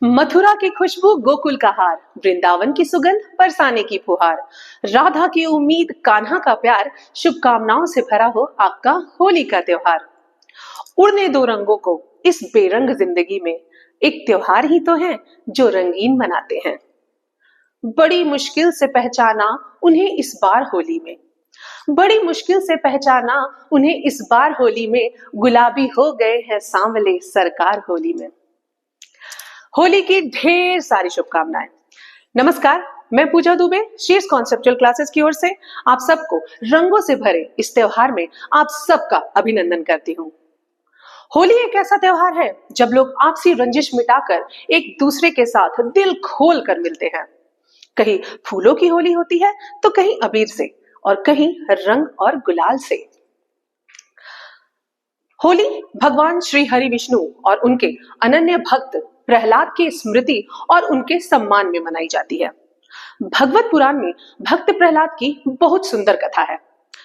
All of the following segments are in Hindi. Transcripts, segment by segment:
मथुरा की खुशबू, गोकुल का हार, वृंदावन की सुगंध, बरसाने की फुहार, राधा की उम्मीद, कान्हा का प्यार, शुभकामनाओं से भरा हो आपका होली का त्योहार। उड़ने दो रंगों को इस बेरंग जिंदगी में, एक त्योहार ही तो है जो रंगीन बनाते हैं। बड़ी मुश्किल से पहचाना उन्हें इस बार होली में, बड़ी मुश्किल से पहचाना उन्हें इस बार होली में, गुलाबी हो गए हैं सांवले सरकार होली में। होली की ढेर सारी शुभकामनाएं। नमस्कार, मैं पूजा दुबे शीर्ष कॉन्सेप्चुअल क्लासेस की ओर से आप सबको रंगों से भरे इस त्योहार में आप सबका अभिनंदन करती हूँ। होली एक ऐसा त्योहार है जब लोग आपसी रंजिश मिटाकर एक दूसरे के साथ दिल खोल कर मिलते हैं। कहीं फूलों की होली होती है तो कहीं अबीर से और कहीं रंग और गुलाल से। होली भगवान श्री हरि विष्णु और उनके अनन्य भक्त प्रहलाद की स्मृति और उनके सम्मान में मनाई जाती है। भगवत पुराण में भक्त प्रहलाद की बहुत सुंदर कथा है,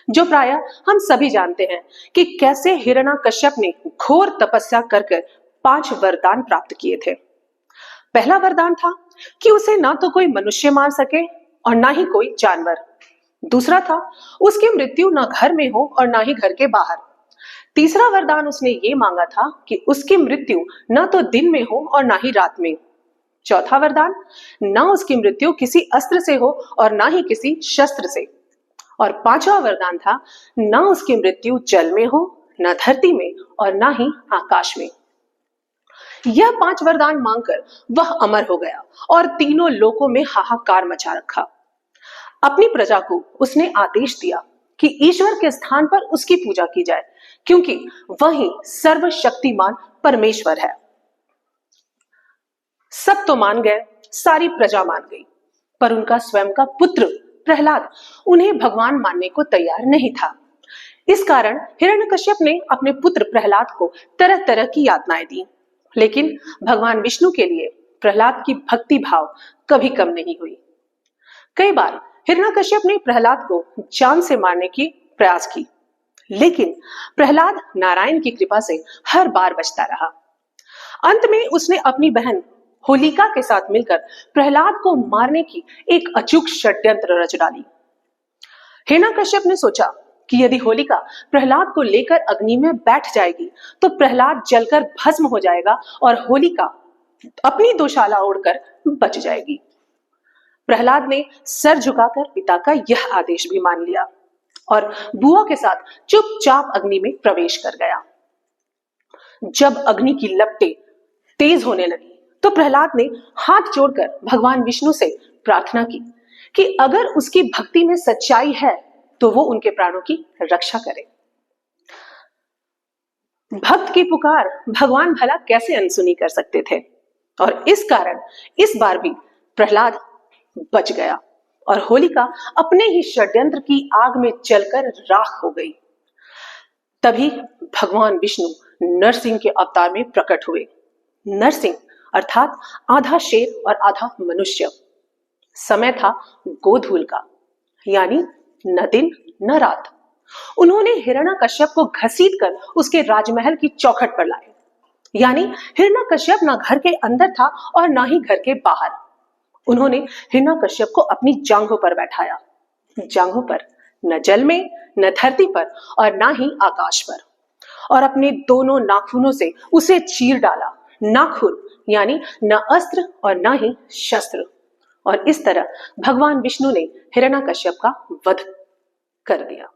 जो प्रायः हम सभी जानते हैं कि कैसे हिरण्याकश्यप ने घोर तपस्या कर 5 वरदान प्राप्त किए थे। पहला वरदान था कि उसे ना तो कोई मनुष्य मार सके और ना ही कोई जानवर। दूसरा था उसकी मृत्यु ना घर में हो और ना ही घर के बाहर। तीसरा वरदान उसने ये मांगा था कि उसकी मृत्यु न तो दिन में हो और ना ही रात में। चौथा वरदान, ना उसकी मृत्यु किसी अस्त्र से हो और ना ही किसी शस्त्र से। और पांचवा वरदान था, ना उसकी मृत्यु जल में हो, ना धरती में और ना ही आकाश में। यह 5 वरदान मांगकर वह अमर हो गया और तीनों लोकों में हाहाकार मचा रखा। अपनी प्रजा को उसने आदेश दिया कि ईश्वर के स्थान पर उसकी पूजा की जाए, क्योंकि वही सर्वशक्तिमान परमेश्वर है। सब तो मान गए, सारी प्रजा मान गई, पर उनका स्वयं का पुत्र प्रहलाद उन्हें भगवान मानने को तैयार नहीं था। इस कारण हिरण्यकश्यप ने अपने पुत्र प्रहलाद को तरह तरह की यातनाएं दी, लेकिन भगवान विष्णु के लिए प्रहलाद की भक्ति भाव कभी कम नहीं हुई। कई बार हिरण्यकश्यप ने प्रहलाद को जान से मारने की प्रयास की, लेकिन प्रहलाद नारायण की कृपा से हर बार बचता रहा। अंत में उसने अपनी बहन होलिका के साथ मिलकर प्रहलाद को मारने की एक अचूक षड्यंत्र रच डाली। हिरण्यकश्यप ने सोचा कि यदि होलिका प्रहलाद को लेकर अग्नि में बैठ जाएगी तो प्रहलाद जलकर भस्म हो जाएगा और होलिका अपनी दोशाला ओढ़कर बच जाएगी। प्रहलाद ने सर झुकाकर पिता का यह आदेश भी मान लिया और बुआ के साथ चुपचाप अग्नि में प्रवेश कर गया। जब अग्नि की लपटें तेज होने लगी तो प्रहलाद ने हाथ जोड़कर भगवान विष्णु से प्रार्थना की कि अगर उसकी भक्ति में सच्चाई है तो वो उनके प्राणों की रक्षा करे। भक्त की पुकार भगवान भला कैसे अनसुनी कर सकते थे, और इस कारण इस बार भी प्रहलाद बच गया और होलिका अपने ही षड्यंत्र की आग में जलकर राख हो गई। तभी भगवान विष्णु नरसिंह के अवतार में प्रकट हुए। नरसिंह अर्थात आधा शेर और आधा मनुष्य। समय था गोधूल का, यानी न दिन न रात। उन्होंने हिरण्यकश्यप को घसीटकर उसके राजमहल की चौखट पर लाए, यानी हिरण्यकश्यप न घर के अंदर था और ना ही घर के बाहर। उन्होंने हिरण्यकश्यप को अपनी जांघों पर बैठाया, जांघों पर, न जल में, न धरती पर और ना ही आकाश पर, और अपने दोनों नाखूनों से उसे चीर डाला। नाखून यानी न अस्त्र और ना ही शस्त्र। और इस तरह भगवान विष्णु ने हिरण्यकश्यप का वध कर दिया।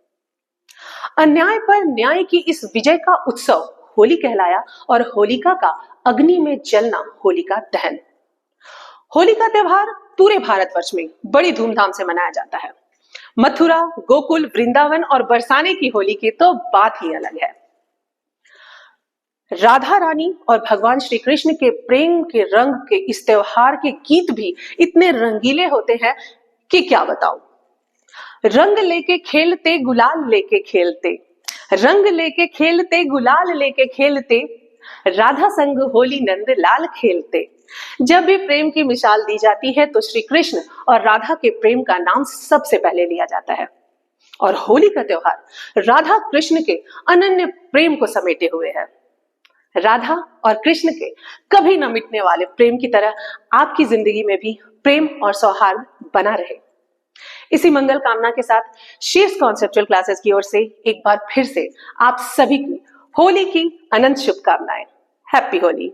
अन्याय पर न्याय की इस विजय का उत्सव होली कहलाया और होलिका का अग्नि में जलना होलिका दहन। होली का त्योहार पूरे भारतवर्ष में बड़ी धूमधाम से मनाया जाता है। मथुरा, गोकुल, वृंदावन और बरसाने की होली की तो बात ही अलग है। राधा रानी और भगवान श्री कृष्ण के प्रेम के रंग के इस त्योहार के गीत भी इतने रंगीले होते हैं कि क्या बताऊं। रंग लेके खेलते, गुलाल लेके खेलते, रंग लेके खेलते, गुलाल लेके खेलते, राधा संग होली नंद लाल खेलते। जब भी प्रेम की मिसाल दी जाती है तो श्री कृष्ण और राधा के प्रेम का नाम सबसे पहले लिया जाता है। और होली का त्योहार राधा कृष्ण के अनन्य प्रेम को समेटे हुए है। राधा और कृष्ण के कभी न मिटने वाले प्रेम की तरह आपकी जिंदगी में भी प्रेम और सौहार्द बना रहे। इसी मंगल कामना के साथ शीर्ष कॉन्सेप्चुअल क्लासेस की ओर से एक बार फिर से आप सभी की होली की अनंत शुभकामनाएं। हैप्पी होली।